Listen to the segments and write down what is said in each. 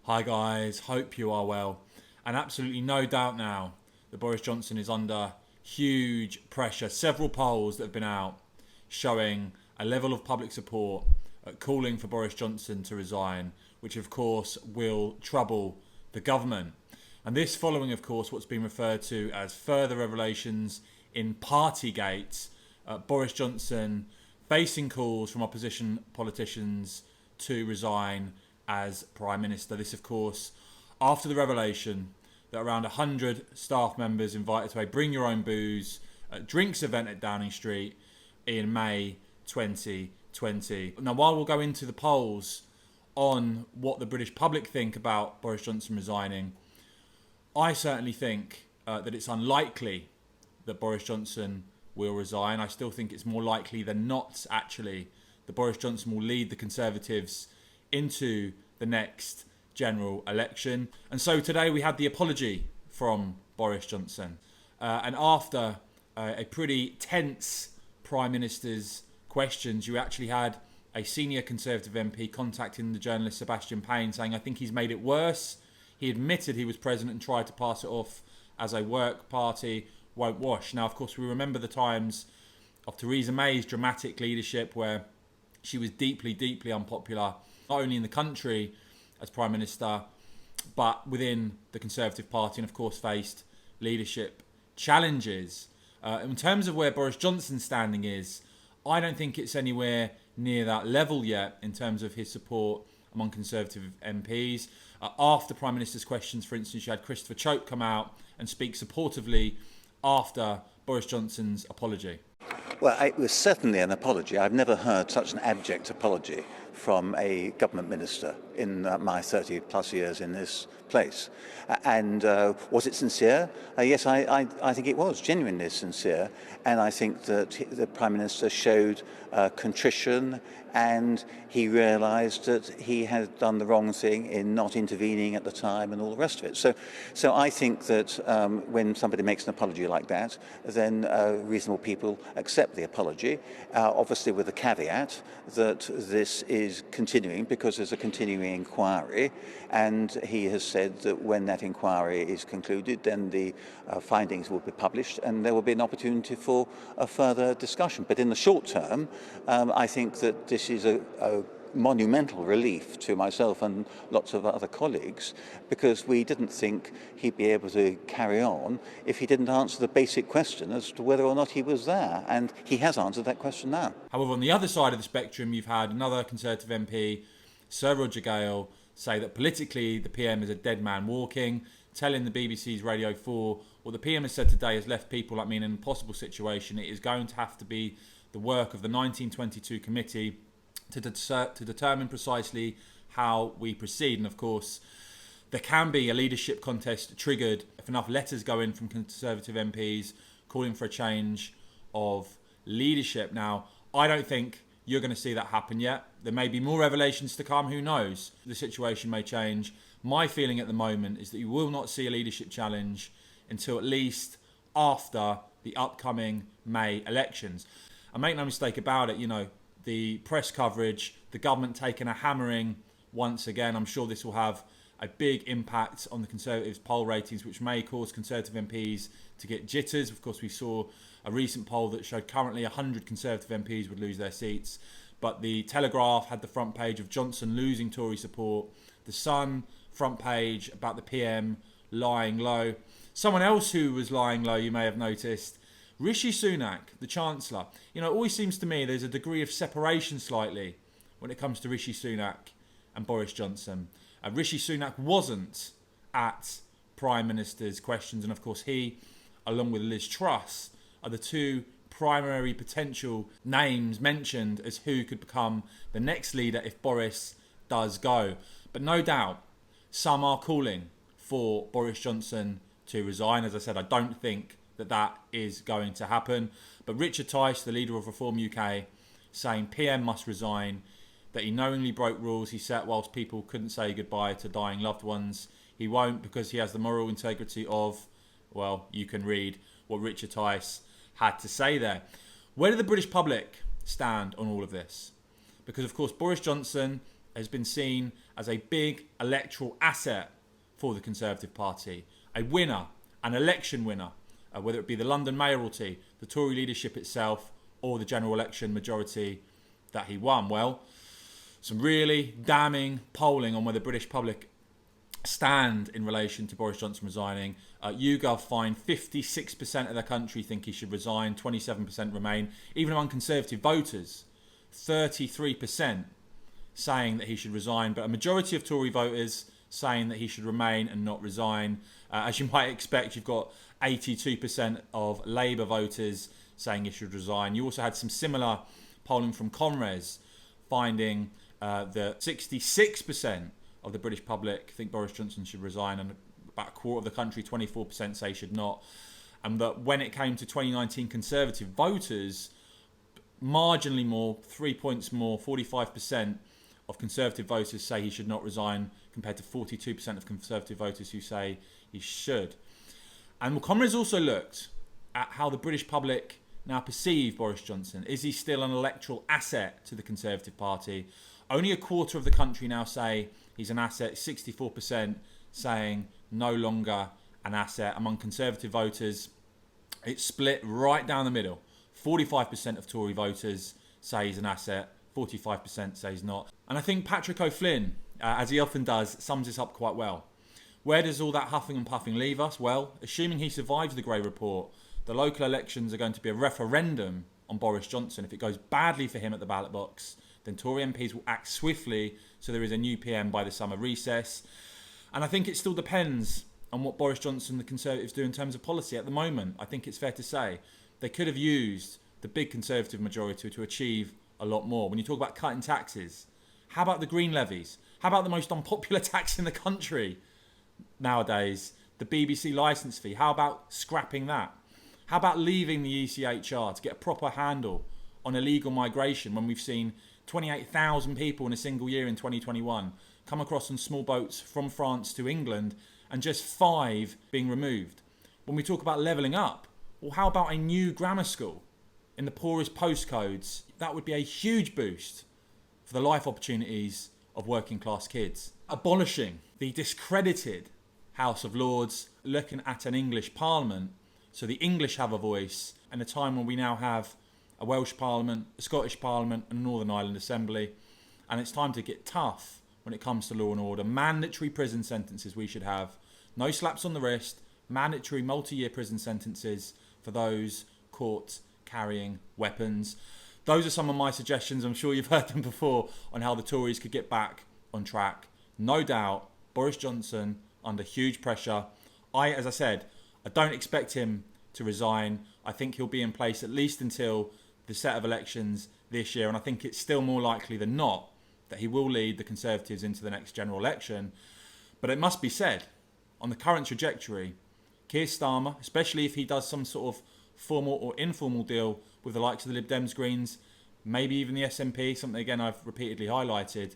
Hi guys, hope you are well. And absolutely no doubt now that Boris Johnson is under huge pressure. Several polls that have been out showing a level of public support calling for Boris Johnson to resign, which of course will trouble the government. And this following, of course, what's been referred to as further revelations in Partygate. Boris Johnson facing calls from opposition politicians to resign as Prime Minister. This, of course, after the revelation that around 100 staff members invited to a Bring Your Own Booze drinks event at Downing Street in May 2020. Now, while we'll go into the polls on what the British public think about Boris Johnson resigning, I certainly think that it's unlikely that Boris Johnson will resign. I still think it's more likely than not, actually, that Boris Johnson will lead the Conservatives into the next general election. And so today we had the apology from Boris Johnson. And after a pretty tense Prime Minister's questions, you actually had a senior Conservative MP contacting the journalist Sebastian Payne saying, I think he's made it worse. He admitted he was present and tried to pass it off as a work party, won't wash. Now, of course, we remember the times of Theresa May's dramatic leadership where she was deeply, deeply unpopular, not only in the country as Prime Minister, but within the Conservative Party, and of course faced leadership challenges. In terms of where Boris Johnson's standing is, I don't think it's anywhere near that level yet in terms of his support among Conservative MPs. After Prime Minister's questions, for instance, you had Christopher Chope come out and speak supportively after Boris Johnson's apology. Well, it was certainly an apology. I've never heard such an abject apology from a government minister in my 30 plus years in this place. And was it sincere? Yes, I think it was genuinely sincere. And I think that the Prime Minister showed contrition, and he realised that he had done the wrong thing in not intervening at the time and all the rest of it. So I think that when somebody makes an apology like that, then reasonable people accept the apology, obviously with the caveat that this is continuing because there's a continuing inquiry, and he has said that when that inquiry is concluded, then the findings will be published and there will be an opportunity for a further discussion. But in the short term, I think that this is a monumental relief to myself and lots of other colleagues, because we didn't think he'd be able to carry on if he didn't answer the basic question as to whether or not he was there, and he has answered that question now. However, on the other side of the spectrum, you've had another Conservative MP, Sir Roger Gale, say that politically the PM is a dead man walking, telling the BBC's Radio 4 what the PM has said today has left people like me in an impossible situation. It is going to have to be the work of the 1922 committee to determine precisely how we proceed. And of course, there can be a leadership contest triggered if enough letters go in from Conservative MPs calling for a change of leadership. Now, I don't think you're going to see that happen yet. There may be more revelations to come, who knows? The situation may change. My feeling at the moment is that you will not see a leadership challenge until at least after the upcoming May elections. And make no mistake about it, the press coverage, the government taking a hammering once again. I'm sure this will have a big impact on the Conservatives' poll ratings, which may cause Conservative MPs to get jitters. Of course, we saw a recent poll that showed currently 100 Conservative MPs would lose their seats. But the Telegraph had the front page of Johnson losing Tory support. The Sun front page about the PM lying low. Someone else who was lying low, you may have noticed, Rishi Sunak, the Chancellor. It always seems to me there's a degree of separation slightly when it comes to Rishi Sunak and Boris Johnson. Rishi Sunak wasn't at Prime Minister's questions, and of course he, along with Liz Truss, are the two primary potential names mentioned as who could become the next leader if Boris does go. But no doubt, some are calling for Boris Johnson to resign. As I said, I don't think that is going to happen. But Richard Teich, the leader of Reform UK, saying PM must resign, that he knowingly broke rules he set whilst people couldn't say goodbye to dying loved ones. He won't, because he has the moral integrity of, well, you can read what Richard Teich had to say there. Where do the British public stand on all of this? Because, of course, Boris Johnson has been seen as a big electoral asset for the Conservative Party, a winner, an election winner, whether it be the London mayoralty, the Tory leadership itself, or the general election majority that he won. Well, some really damning polling on where the British public stand in relation to Boris Johnson resigning. YouGov find 56% of the country think he should resign, 27% remain. Even among Conservative voters, 33% saying that he should resign, but a majority of Tory voters saying that he should remain and not resign. As you might expect, you've got 82% of Labour voters saying he should resign. You also had some similar polling from Conres finding that 66% of the British public think Boris Johnson should resign, and about a quarter of the country, 24%, say should not. And that when it came to 2019 Conservative voters, marginally more, 3 points more, 45% of Conservative voters say he should not resign, compared to 42% of Conservative voters who say he should. And Conres also looked at how the British public now perceive Boris Johnson. Is he still an electoral asset to the Conservative Party? Only a quarter of the country now say he's an asset, 64% saying no longer an asset. Among Conservative voters, it's split right down the middle. 45% of Tory voters say he's an asset, 45% say he's not. And I think Patrick O'Flynn, as he often does, sums this up quite well. Where does all that huffing and puffing leave us? Well, assuming he survives the Grey Report, the local elections are going to be a referendum on Boris Johnson. If it goes badly for him at the ballot box, then Tory MPs will act swiftly so there is a new PM by the summer recess. And I think it still depends on what Boris Johnson and the Conservatives do in terms of policy at the moment. I think it's fair to say they could have used the big Conservative majority to achieve a lot more. When you talk about cutting taxes, how about the green levies? How about the most unpopular tax in the country nowadays, the BBC licence fee? How about scrapping that? How about leaving the ECHR to get a proper handle on illegal migration when we've seen 28,000 people in a single year in 2021 come across on small boats from France to England and just 5 being removed? When we talk about levelling up, well, how about a new grammar school in the poorest postcodes? That would be a huge boost for the life opportunities of working class kids. Abolishing the discredited House of Lords, looking at an English Parliament so the English have a voice, and a time when we now have a Welsh Parliament, a Scottish Parliament and a Northern Ireland Assembly. And it's time to get tough when it comes to law and order. Mandatory prison sentences we should have. No slaps on the wrist. Mandatory multi-year prison sentences for those caught carrying weapons. Those are some of my suggestions. I'm sure you've heard them before on how the Tories could get back on track. No doubt, Boris Johnson under huge pressure. As I said, I don't expect him to resign. I think he'll be in place at least until the set of elections this year. And I think it's still more likely than not that he will lead the Conservatives into the next general election. But it must be said, on the current trajectory, Keir Starmer, especially if he does some sort of formal or informal deal with the likes of the Lib Dems, Greens, maybe even the SNP, something again I've repeatedly highlighted,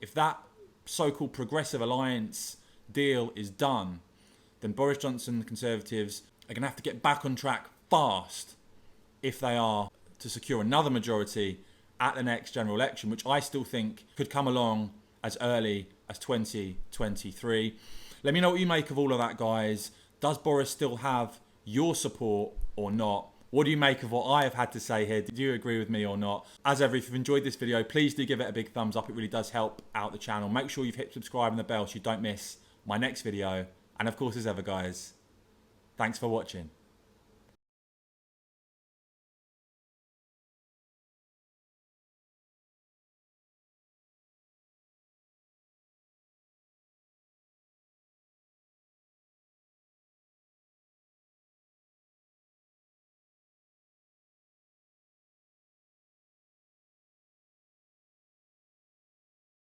if that so-called progressive alliance deal is done, then Boris Johnson and the Conservatives are going to have to get back on track fast if they are to secure another majority at the next general election, which I still think could come along as early as 2023. Let me know what you make of all of that, guys. Does Boris still have your support or not? What do you make of what I have had to say here? Did you agree with me or not? As ever, if you've enjoyed this video, please do give it a big thumbs up. It really does help out the channel. Make sure you've hit subscribe and the bell so you don't miss my next video. And of course, as ever, guys, thanks for watching.